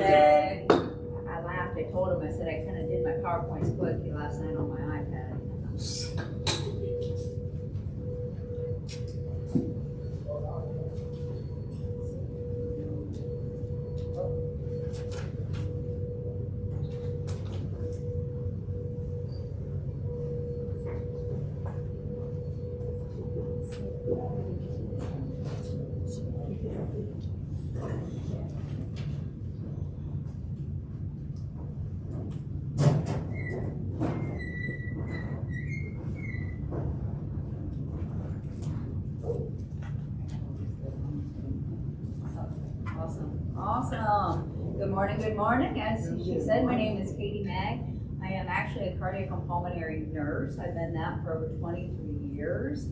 yesterday. I laughed. I told him, I said, I kind of did my PowerPoints quickly last night on my iPad. Awesome. Good morning. As she said, my name is Katy Maag. I am actually a cardiac and pulmonary nurse. I've been that for over 23 years.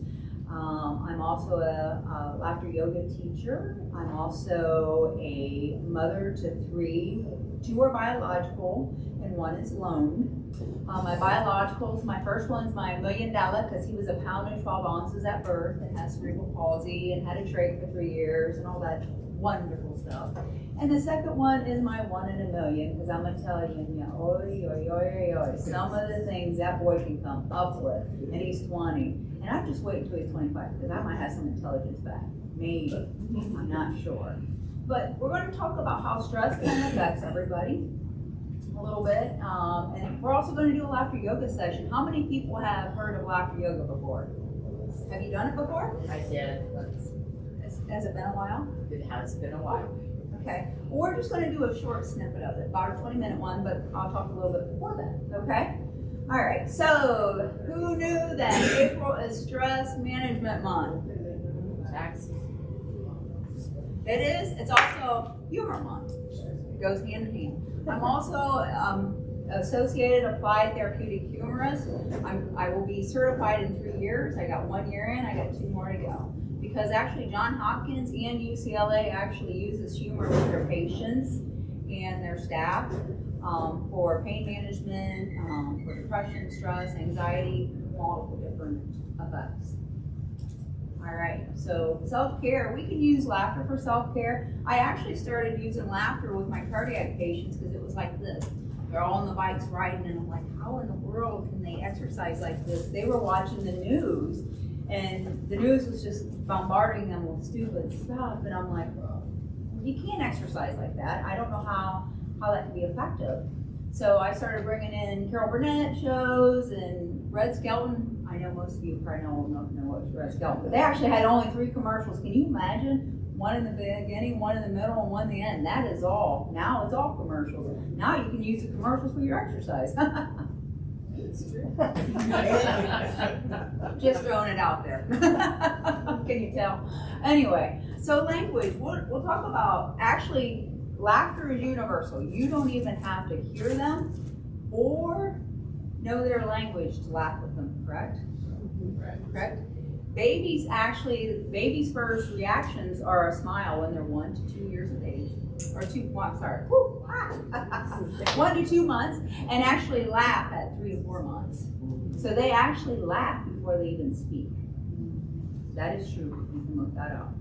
I'm also a laughter yoga teacher. I'm also a mother to three. Two are biological and one is loaned. My biologicals, my first one's my $1 million because he was a pound and 12 ounces at birth and has cerebral palsy and had a trach for 3 years and all that wonderful stuff. And the second one is my 1 in a million, because I'm going to tell you, some of the things that boy can come up with, and he's 20. And I'm just waiting until he's 25, because I might have some intelligence back. Maybe. I'm not sure. But we're going to talk about how stress kind of affects everybody a little bit. And we're also going to do a laughter yoga session. How many people have heard of laughter yoga before? Have you done it before? I did. Has it been a while? It has been a while. Okay. Well, we're just going to do a short snippet of it, about a 20-minute one, but I'll talk a little bit before that. Okay? All right. So, who knew that April is Stress Management Month? It is. It's also Humor Month. It goes hand in hand. I'm also Associated Applied Therapeutic Humorist. I will be certified in 3 years. I got 1 year in. I got 2 more to go. Because actually Johns Hopkins and UCLA actually uses humor with their patients and their staff for pain management, for depression, stress, anxiety, multiple different effects. All right, so self-care, we can use laughter for self-care. I actually started using laughter with my cardiac patients because it was like this. They're all on the bikes riding, and I'm like, how in the world can they exercise like this? They were watching the news, and the news was just bombarding them with stupid stuff, and I'm like, you can't exercise like that. I don't know how that can be effective. So I started bringing in Carol Burnett shows and Red Skelton. I know most of you probably don't know what's Red Skelton, but they actually had only 3 commercials. Can you imagine? One in the beginning, one in the middle, and one in the end. That is all. Now it's all commercials. Now you can use the commercials for your exercise. It's true. Just throwing it out there. Can you tell? Anyway, so language. We'll talk about, actually, laughter is universal. You don't even have to hear them or know their language to laugh with them, correct? Correct? Babies' first reactions are a smile when they're 1 to 2 years of age. Or 1 to 2 months, and actually laugh at 3 to 4 months. So they actually laugh before they even speak. That is true. You can look that up.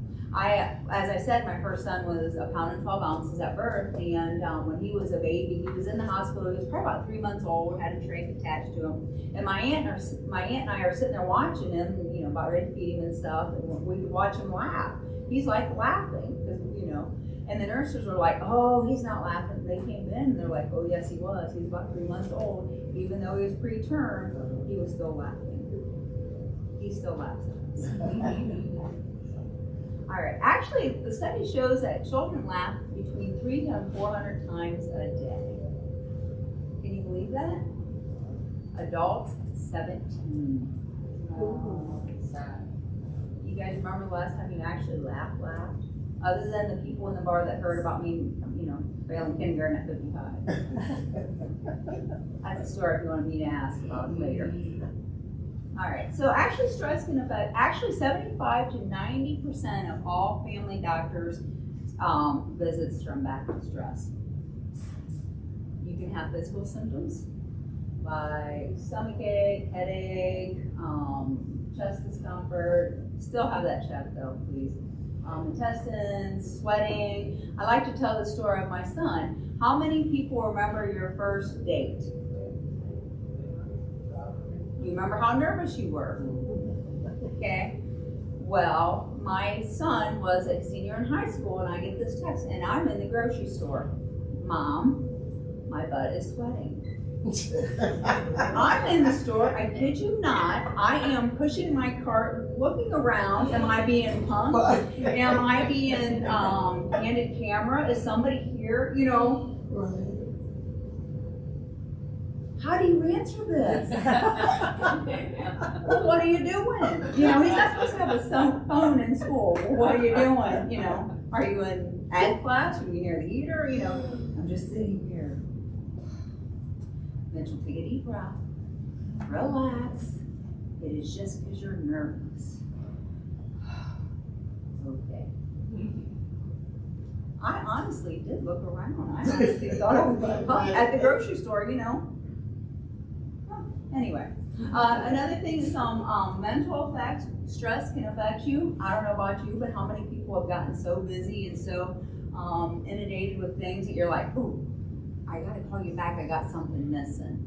As I said, my first son was a pound and 12 ounces at birth, and when he was a baby, he was in the hospital. He was probably about 3 months old, had a trach attached to him. And my aunt and I are sitting there watching him, about ready to feed him and stuff, and we could watch him laugh. He's like laughing, because, and the nurses were like, oh, he's not laughing. They came in and they're like, oh, yes, he was. He was about 3 months old. Even though he was preterm, he was still laughing. He still laughs at us. All right. Actually, the study shows that children laugh between 300 and 400 times a day. Can you believe that? Adults, 17. You guys remember the last time you actually laughed? Other than the people in the bar that heard about me, failing kindergarten at 55. That's a story if you wanted me to ask about later. All right, so actually stress can affect, 75 to 90% of all family doctors visits from back to stress. You can have physical symptoms like stomachache, headache, chest discomfort. Still have that check though, please. intestines, sweating. I like to tell the story of my son. How many people remember your first date? You remember how nervous you were? Okay. Well, my son was a senior in high school, and I get this text, and I'm in the grocery store. Mom, my butt is sweating. I'm in the store, I kid you not. I am pushing my cart, looking around. Am I being punked? Am I being handed camera? Is somebody here? You know. How do you answer this? Well, what are you doing? You know, he's not supposed to have a phone in school. Well, what are you doing? You know, are you in ag class? Are you near the heater? You know, I'm just sitting here. Mitchell, take a deep breath. Relax. It is just because you're nervous. Okay. I honestly did look around. I honestly thought I would be at the grocery store, you know. Anyway, another thing is mental effects. Stress can affect you. I don't know about you, but how many people have gotten so busy and so inundated with things that you're like, ooh, I gotta call you back, I got something missing.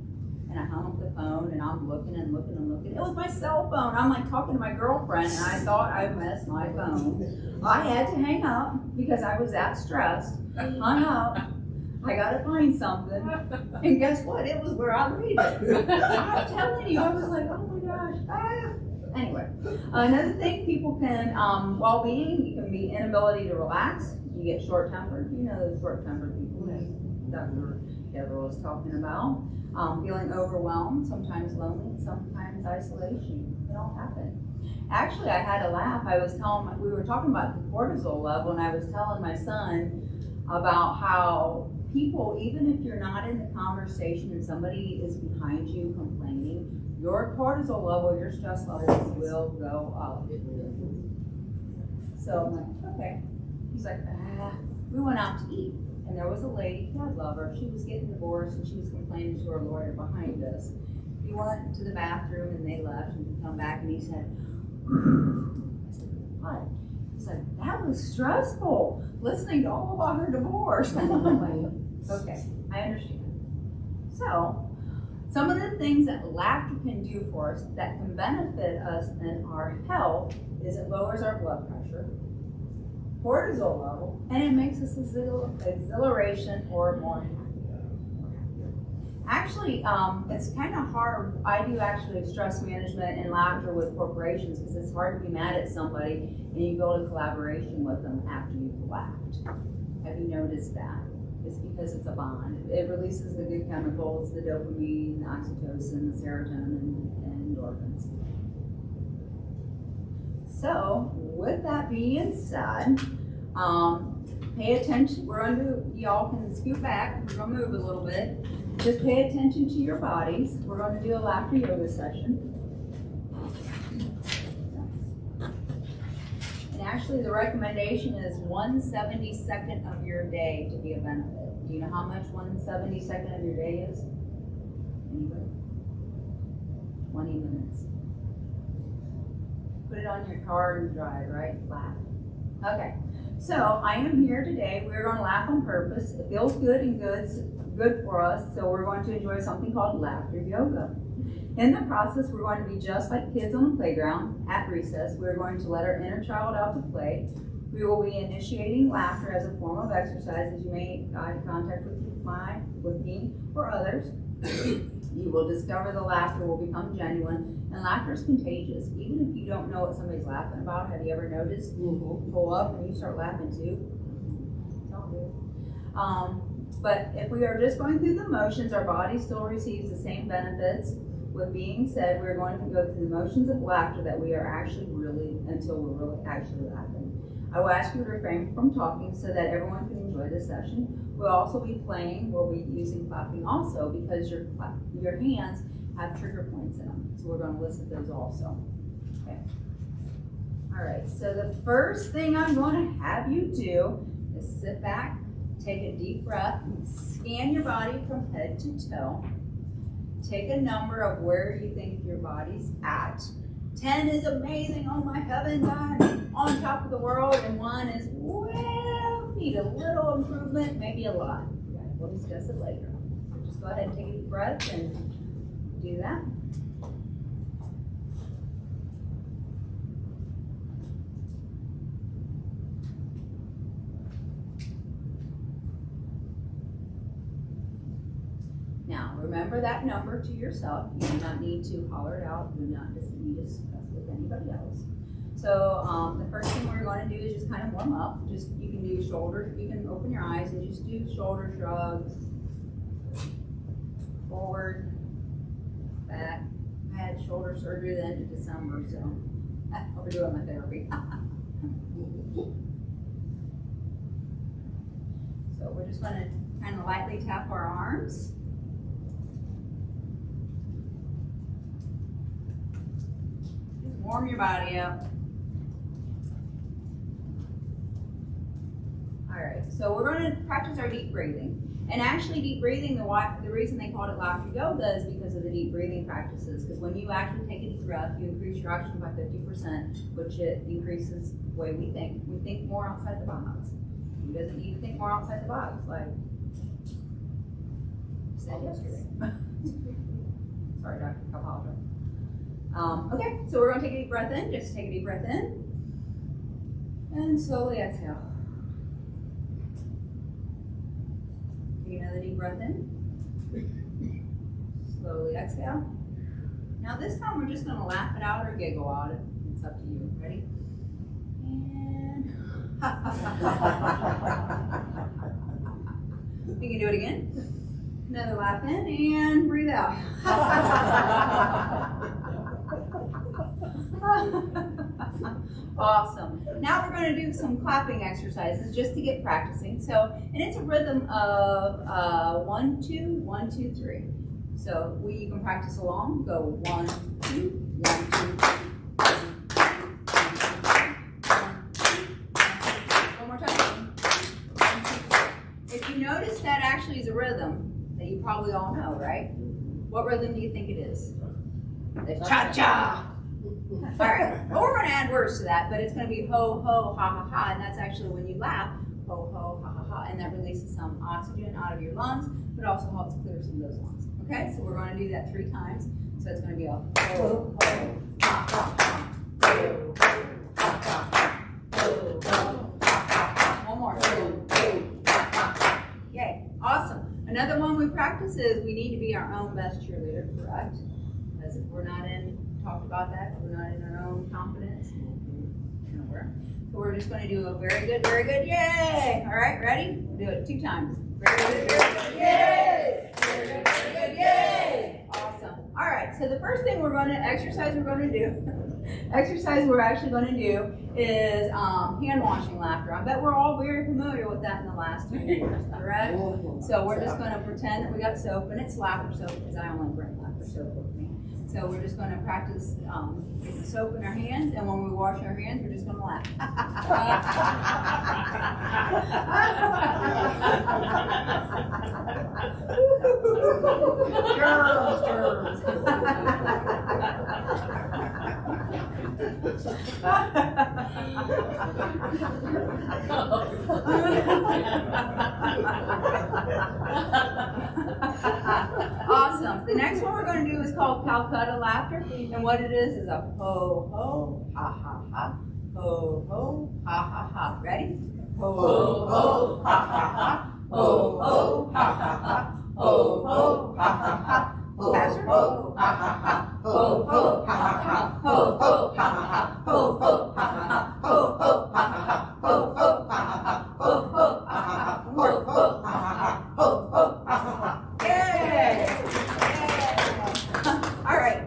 And I hung up the phone and I'm looking and looking and looking. It was my cell phone. I'm like talking to my girlfriend and I thought I missed my phone. I had to hang up because I was that stressed. Hung up. I gotta find something. And guess what? It was where I laid it. I'm telling you, I was like, oh my gosh. Ah. Anyway, another thing people can, well-being, it can be inability to relax. You get short-tempered. You know those short-tempered people that Dr. Deborah was talking about. Feeling overwhelmed, sometimes lonely, sometimes isolation. It all happen. Actually, I had a laugh. We were talking about the cortisol level, and I was telling my son about how people, even if you're not in the conversation and somebody is behind you complaining, your cortisol level, your stress levels will go up. So I'm like, okay. He's like, we went out to eat. And there was a lady, God love her, she was getting divorced and she was complaining to her lawyer behind us. He went to the bathroom and they left and he come back and he said, I said, what? He's like, that was stressful, listening to all about her divorce. I'm like, okay, I understand. So, some of the things that laughter can do for us that can benefit us in our health is it lowers our blood pressure, cortisol level, and it makes us exhilaration or more happy. Actually, it's kind of hard. I do actually stress management and laughter with corporations because it's hard to be mad at somebody and you build a collaboration with them after you've laughed. Have you noticed that? It's because it's a bond. It releases the good chemicals, the dopamine, the oxytocin, the serotonin, and endorphins. So, with that being said, pay attention. Y'all can scoot back. We're gonna move a little bit. Just pay attention to your bodies. We're going to do a laughter yoga session. And actually, the recommendation is 1/72nd of your day to be a benefit. Do you know how much 1/72nd of your day is? Anybody? 20 minutes. Put it on your car and drive, right? Laugh. Okay. So I am here today. We're going to laugh on purpose. It feels good and good for us. So we're going to enjoy something called laughter yoga. In the process, we're going to be just like kids on the playground at recess. We're going to let our inner child out to play. We will be initiating laughter as a form of exercise as you make eye contact with me or others. You will discover the laughter will become genuine, and laughter is contagious. Even if you don't know what somebody's laughing about, have you ever noticed? You pull up and you start laughing too. It's all good. But if we are just going through the motions, our body still receives the same benefits. With being said, we're going to go through the motions of laughter that we are actually until we're really actually laughing. I will ask you to refrain from talking so that everyone can enjoy this session. We'll also be playing, we'll be using clapping also because your hands have trigger points in them. So we're going to list those also. Okay. All right, so the first thing I'm going to have you do is sit back, take a deep breath, scan your body from head to toe. Take a number of where you think your body's at. 10 is amazing, oh my heavens, I'm on top of the world, and 1 is, well, need a little improvement, maybe a lot. Okay, we'll discuss it later. So just go ahead and take a deep breath and do that. Now, remember that number to yourself. You do not need to holler it out. Do not need to discuss it with anybody else. So the first thing we're going to do is just kind of warm up. Just you can do shoulders. You can open your eyes and just do shoulder shrugs. Forward, back. I had shoulder surgery the end of December, so I'll be doing my therapy. So we're just going to kind of lightly tap our arms. Warm your body up. All right, so we're going to practice our deep breathing. And actually deep breathing, the reason they called it laughter yoga is because of the deep breathing practices. Because when you actually take a deep breath, you increase your oxygen by 50%, which it increases the way we think. We think more outside the box. Who doesn't need to think more outside the box? Like I said yesterday. Sorry, Dr. Kapalja. Okay, so we're going to take a deep breath in. Just take a deep breath in. And slowly exhale. Take another deep breath in. Slowly exhale. Now this time we're just going to laugh it out or giggle out. It's up to you. Ready? And you can do it again. Another laugh in and breathe out. Awesome. Now we're going to do some clapping exercises just to get practicing. So, and it's a rhythm of 1, 2, 1, 2, 3. So you can practice along. Go 1, 2, 1, 2, 3. One more time. 1, 2, 3. If you notice, that actually is a rhythm that you probably all know, right? What rhythm do you think it is? The cha-cha. All right, well, we're going to add words to that, but it's going to be ho, ho, ha, ha, ha, and that's actually when you laugh, ho, ho, ha, ha, ha, and that releases some oxygen out of your lungs, but also helps clear some of those lungs. Okay, so we're going to do that 3 times. So it's going to be a ho, ho, ha, ha, ha, ho, ho, ha, ha, ha, ho, ho, ha, ha, ha. One more. Ho, ho, ha, ha, ha. Yay, awesome. Another one we practice is we need to be our own best cheerleader, correct? Because if we're not talked about that, we're not in our own confidence. Nowhere. So we're just going to do a very good, yay! All right, ready? We'll do it 2 times. Very good, yay! Very good, yay! Awesome. All right, so the first thing exercise we're actually going to do is hand washing laughter. I bet we're all very familiar with that in the last 2 years, correct? So we're just going to pretend that we got soap, and it's laughter soap because I only bring laughter soap with me. So we're just going to practice getting soap in our hands, and when we wash our hands, we're just going to laugh. Germs. Awesome. The next one we're going to do is called Calcutta laughter, and what it is a ho ho ha ha ha, ho ho ha ha ha. Ready? Ho ho ha ha ha, ho ho ha ha ha, ho ho ha ha ha. Faster. Ho ha ha ha, ho ho ha ha ha, ho ho ha ha ha, ho ho ha ha ha, ho ho ha ha ha, ho ho ha ha ha, ho ho ha ha ha, ho ho ha ha ha, ho ho ha ha ha. Yay! All right.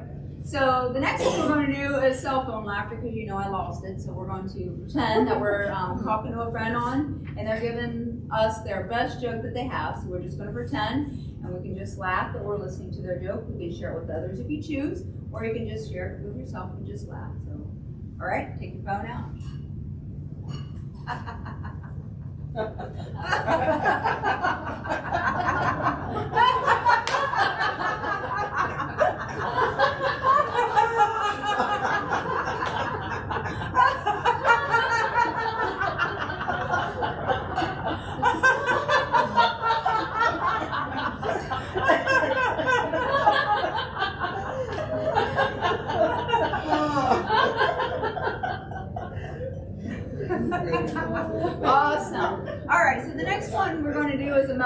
So the next thing we're going to do is cell phone laughter because you know I lost it. So we're going to pretend that we're talking to a friend and they're giving us their best joke that they have. So we're just going to pretend. And we can just laugh that we're listening to their joke. We can share it with others if you choose, or you can just share it with yourself and just laugh. So, all right, take your phone out.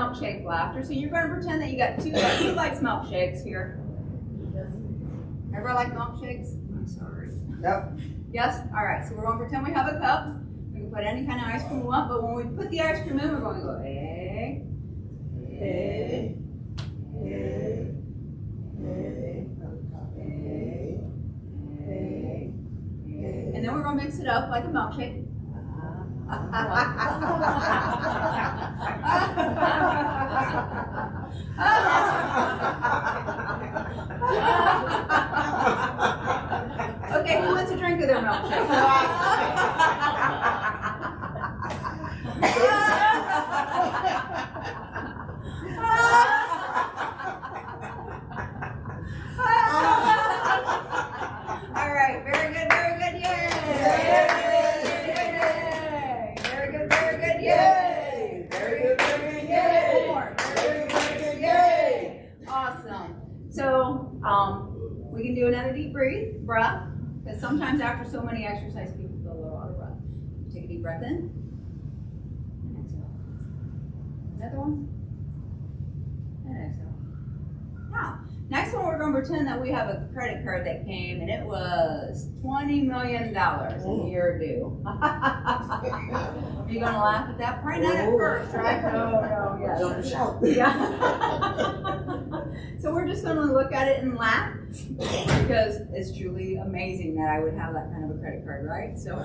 milkshake laughter. So you're going to pretend that you got two. Who likes milkshakes here? Everybody like milkshakes? I'm sorry. Yep. Yes? All right. So we're going to pretend we have a cup. We can put any kind of ice cream we want, but when we put the ice cream in, we're going to go, hey, hey, hey, hey, hey, hey. And then we're going to mix it up like a milkshake. Okay, who wants a drink of their milkshake? All right, very good, yay! Very good, yay! Very good, yay! More. Very good, yay! Awesome. So, we can do another deep breath, because sometimes after so many exercises, people feel a little out of breath. Take a deep breath in, and exhale. Another one, and exhale. Now, next one, we're going to pretend that we have a credit card that came, and it was $20 million in your due. Are you going to laugh at that? Probably not at first, right? No, yes. Don't shout. Yeah. So we're just going to look at it and laugh, because it's truly amazing that I would have that kind of a credit card, right? So.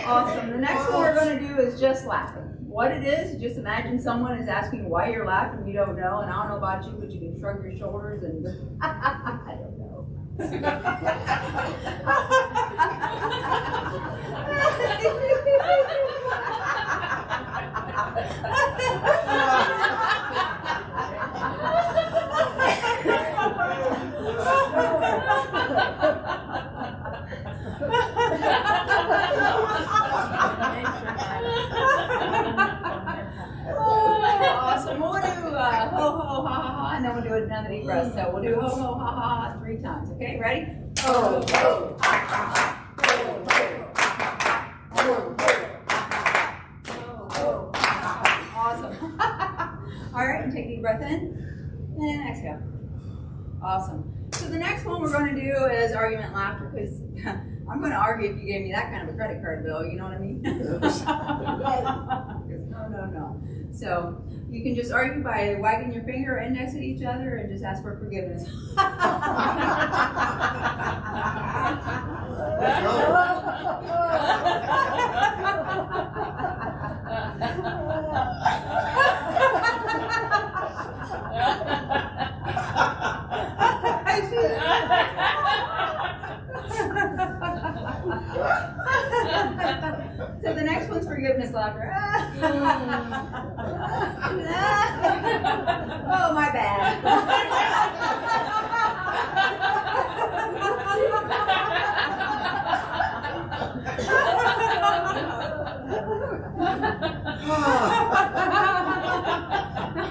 Awesome. The next one we're going to do is just laughing. What it is, just imagine someone is asking why you're laughing, you don't know, and I don't know about you, but you can shrug your shoulders and I don't know. Awesome. We'll do ho, ho, ha, ha, ha, and then we'll do another deep breath. So we'll do ho, ho, ha, ha, ha 3 times. Okay, ready? Ho, ho, ha, ha, ha. Ho, ho, ha, ha, ha. Ho, ho, ha, ha, ha. Ho, ho, ha, ha, ha. Awesome. All right, and take a deep breath in and exhale. Awesome. So the next one we're going to do is argument laughter, because I'm going to argue if you gave me that kind of a credit card bill, you know what I mean? No. So you can just argue by wagging your finger or index at each other and just ask for forgiveness. So the next one's forgiveness laughter. Oh, my bad.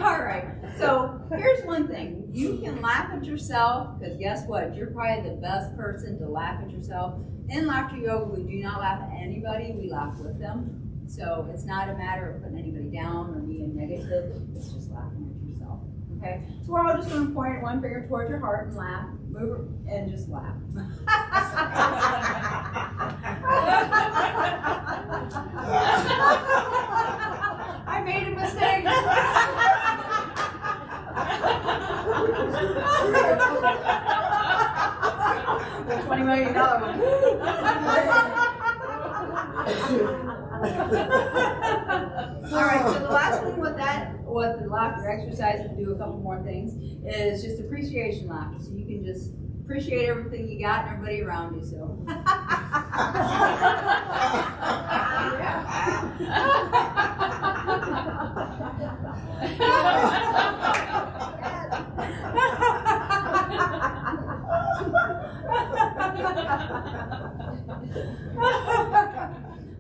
All right. So here's one thing. You can laugh at yourself, because guess what? You're probably the best person to laugh at yourself. In laughter yoga, we do not laugh at anybody. We laugh with them. So it's not a matter of putting anybody down or being negative. It's just laughing at yourself. Okay? So we're all just going to point one finger towards your heart and laugh. Move and just laugh. I made a mistake. The $20 million one. All right, so the last one with the laughter exercise, and do a couple more things, is just appreciation laughter. So you can just appreciate everything you got and everybody around you, so.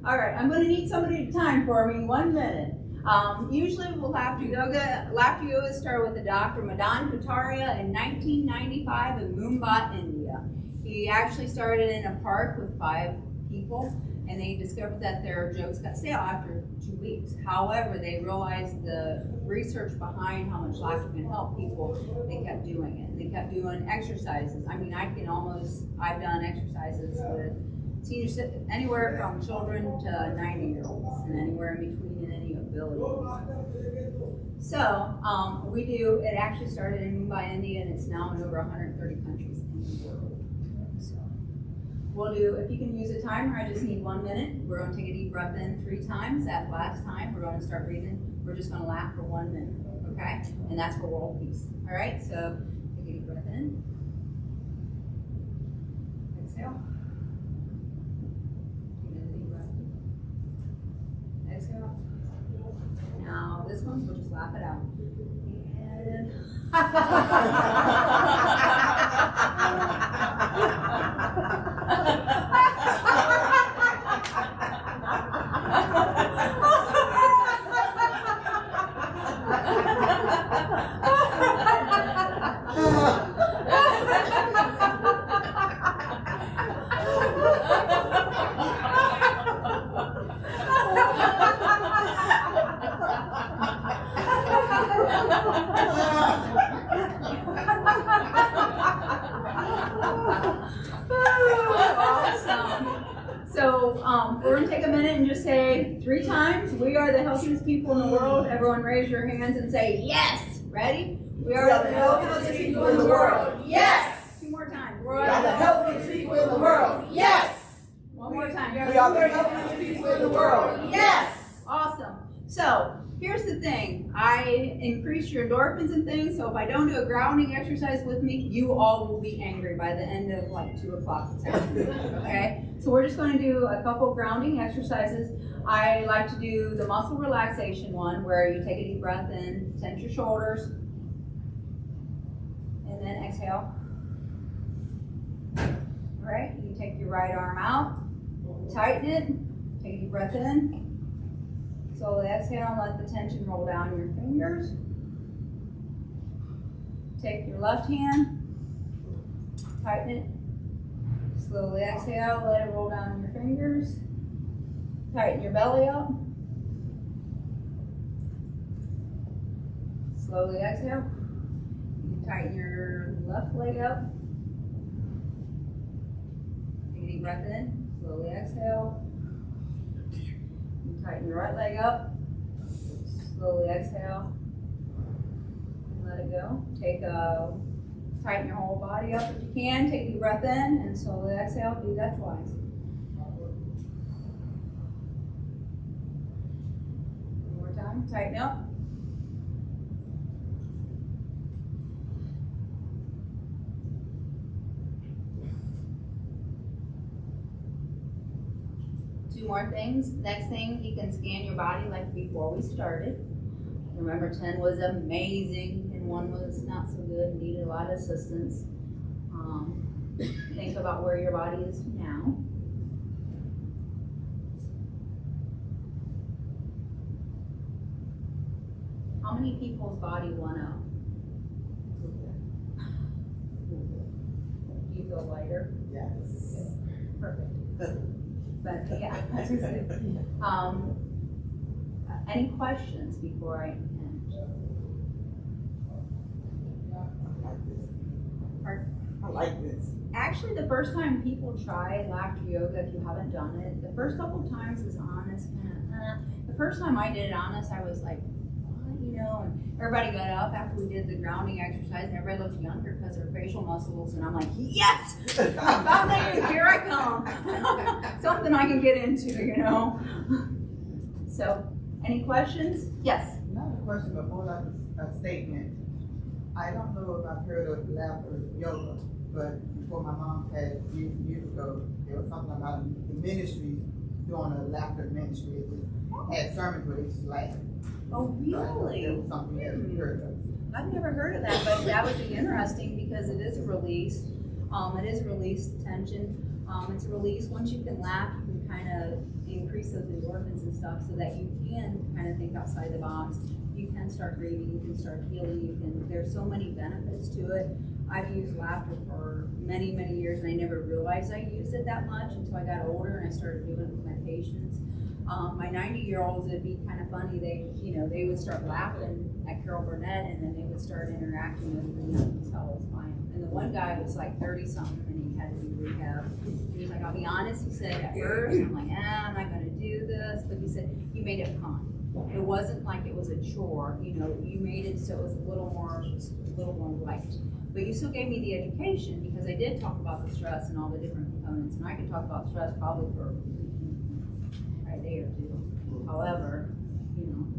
All right, I'm going to need somebody to time for me 1 minute. Usually we'll have to laughter yoga started with the Dr. Madan Kataria in 1995 in Mumbai, India. He actually started in a park with 5 people, and they discovered that their jokes got stale after 2 weeks. However, they realized the research behind how much laughter can help people. They kept doing it. They kept doing exercises. I mean, I've done exercises with seniors, anywhere from children to 90-year-olds, and anywhere in between in any ability. So, it actually started in Mumbai, India, and it's now in over 130 countries in the world. So, we'll do, if you can use a timer, I just need 1 minute. We're going to take a deep breath in 3 times. That last time, we're going to start breathing. We're just going to laugh for 1 minute, okay? And that's for world peace, all right? So, take a deep breath in. Exhale. Exhale. Now this one, we'll just laugh it out. And we're going to take a minute and just say 3 times, we are the healthiest people in the world. Everyone raise your hands and say, yes. Ready? We are the healthiest people in the world. Yes. 2 more times. We are the healthiest people in the world. Yes. 1 more time. We are the healthiest people in the world. Yes. Awesome. So, here's the thing. I increase your endorphins and things, so if I don't do a grounding exercise with me, you all will be angry by the end of like 2 o'clock this afternoon, okay? So we're just going to do a couple grounding exercises. I like to do the muscle relaxation one, where you take a deep breath in, tense your shoulders, and then exhale. All right, you can take your right arm out, tighten it, take a deep breath in. Slowly exhale and let the tension roll down your fingers. Take your left hand, tighten it. Slowly exhale, let it roll down your fingers. Tighten your belly up. Slowly exhale. You can tighten your left leg up. Take a deep breath in. Slowly exhale. Tighten your right leg up. Slowly exhale. And let it go. Tighten your whole body up if you can. Take a deep breath in and slowly exhale. Do that twice. One more time. Tighten up. More things. Next thing, you can scan your body like before we started. Remember, 10 was amazing and 1 was not so good and needed a lot of assistance. Think about where your body is now. How many people's body went up? Do you feel lighter? Yes. Perfect. But yeah, any questions before I end? I like this. Actually, the first time people try laughter yoga, if you haven't done it, the first couple of times is honest. The first time I did it honest, I was like, what, you know, and everybody got up after we did the grounding exercise, and everybody looked younger because their facial muscles, and I'm like, yes, found it, here I come. Something I can get into, you know. So, any questions? Yes. Another question before a statement. I don't know if I've heard of laughter yoga, but before my mom passed years ago, there was something about the ministry doing a laughter ministry. It just had sermons where they just laughed. Oh, really? There was something that we heard of. I've never heard of that, but that would be interesting because it is a release. It is a release tension. It's a release. Once you can laugh, you can kind of increase those endorphins and stuff so that you can kind of think outside the box. You can start grieving, you can start healing, there's so many benefits to it. I've used laughter for many, many years and I never realized I used it that much until I got older and I started doing it with my patients. My 90-year-olds, it'd be kind of funny, they would start laughing at Carol Burnett and then they would start interacting with me and tell us fine. And the one guy was like 30-something and he had to do rehab. And he's like, I'll be honest, he said at first, I'm like, I'm not gonna do this, but he said, you made it fun. It wasn't like it was a chore, you made it so it was a little more light. But you still gave me the education because I did talk about the stress and all the different components, and I could talk about stress probably for a day or two. However,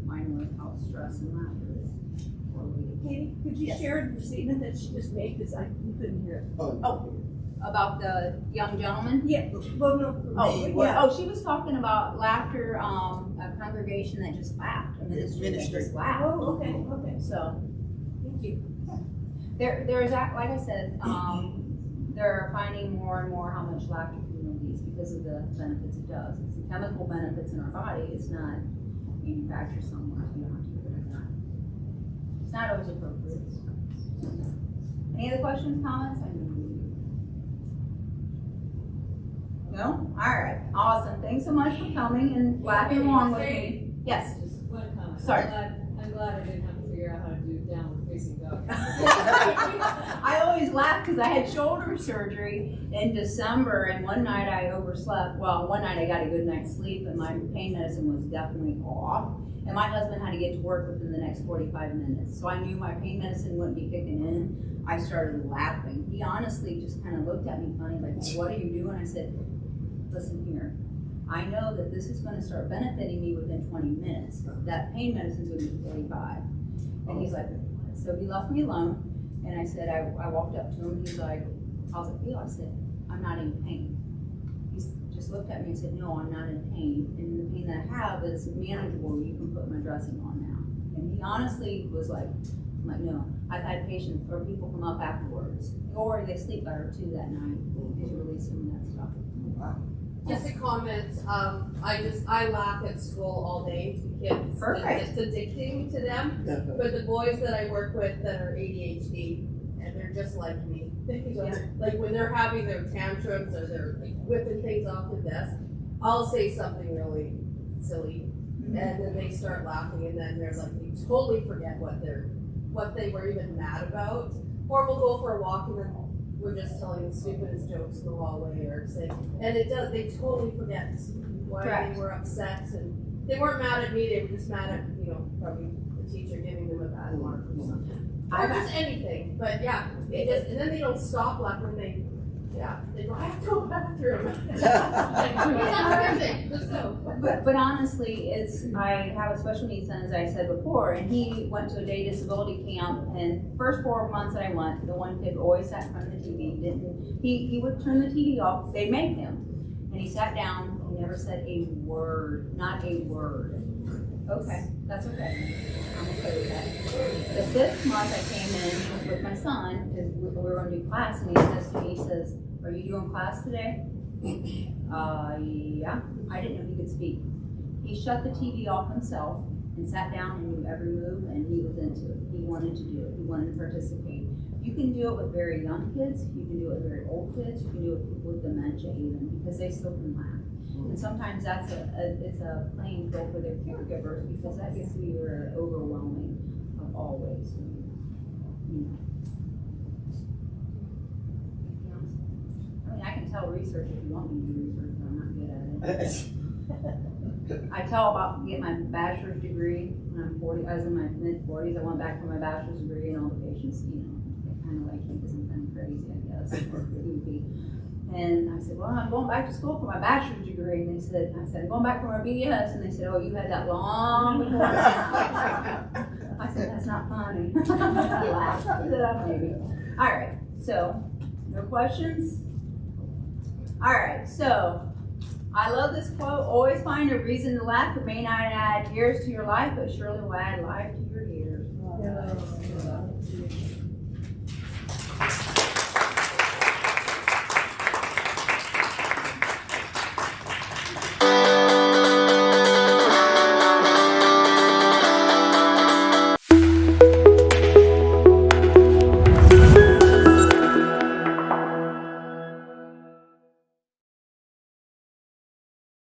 mine was how stress and laughter is correlated. Katie, could you share the statement that she just made, because you couldn't hear it? Oh, about the young gentleman? Yeah, well, no, yeah. She was talking about laughter, a congregation that just laughed, a ministry that just laughed. Oh, okay. So, thank you. There's, like I said, they're finding more and more how much laughter can release because of the benefits it does. It's the chemical benefits in our body. It's not manufactured somewhere, so you don't have to put it in that. It's not always appropriate. Any other questions, comments? No? Alright, awesome. Thanks so much for coming and laughing along with me. Yes. Just one comment. Sorry. I'm glad I didn't have to figure out how to do downward facing dog. I always laugh because I had shoulder surgery in December and one night I overslept. Well, one night I got a good night's sleep and my pain medicine was definitely off. And my husband had to get to work within the next 45 minutes. So I knew my pain medicine wouldn't be kicking in. I started laughing. He honestly just kind of looked at me funny, like, what are you doing? I said, listen here, I know that this is going to start benefiting me within 20 minutes. That pain medicine's going to be 45. And he's like, so he left me alone. And I said, I walked up to him. He's like, how's it feel? I said, I'm not in pain. He just looked at me and said, no, I'm not in pain. And the pain that I have is manageable. You can put my dressing on now. And he honestly was like, I'm like, no. I've had patients or people come up afterwards, or they sleep better too that night because you release some of that stuff. Wow. Just a comment, I laugh at school all day to kids. Perfect. It's addicting to them. But the boys that I work with that are ADHD, and they're just like me. Like when they're having their tantrums or they're like whipping things off the desk, I'll say something really silly, and then they start laughing, and then there's like they totally forget what they were even mad about. Or we'll go for a walk and then we're just telling the stupidest jokes in the hallway or saying, and they totally forget why they were upset, and they weren't mad at me, they were just mad at, probably the teacher giving them a bad mark or something. Or just anything, but yeah, and then they don't stop laughing, they go, I have to go to the bathroom. It's not everything, just go. But honestly, I have a special needs son, as I said before, and he went to a day disability camp, and first 4 months that I went, the one kid always sat in front of the TV, he would turn the TV off, they'd make him, and he sat down, he never said a word, not a word. Okay, that's okay. I'm okay with that. The 5th month I came in with my son, because we were going to do class, and he says to me, he says, are you doing class today? Yeah. I didn't know he could speak. He shut the TV off himself and sat down and knew every move, and he was into it. He wanted to do it. He wanted to participate. You can do it with very young kids. You can do it with very old kids. You can do it with people with dementia even, because they still can laugh. And sometimes it's a playing field for their caregivers, because that gets to be very overwhelming of always. I can tell research if you want me to do research, but I'm not good at it. I tell about getting my bachelor's degree when I'm 40. I was in my mid-40s. I went back for my bachelor's degree, and all the patients, they kind of like me because I'm kind of crazy, I guess, or goofy. And I said, well, I'm going back to school for my bachelor's degree. And I said, I'm going back for my BS. And they said, oh, you had that long before that. I said, that's not funny. I laughed. Maybe. All right. So, No questions? All right, so I love this quote. Always find a reason to laugh. It may not add years to your life, but surely will add life to your years.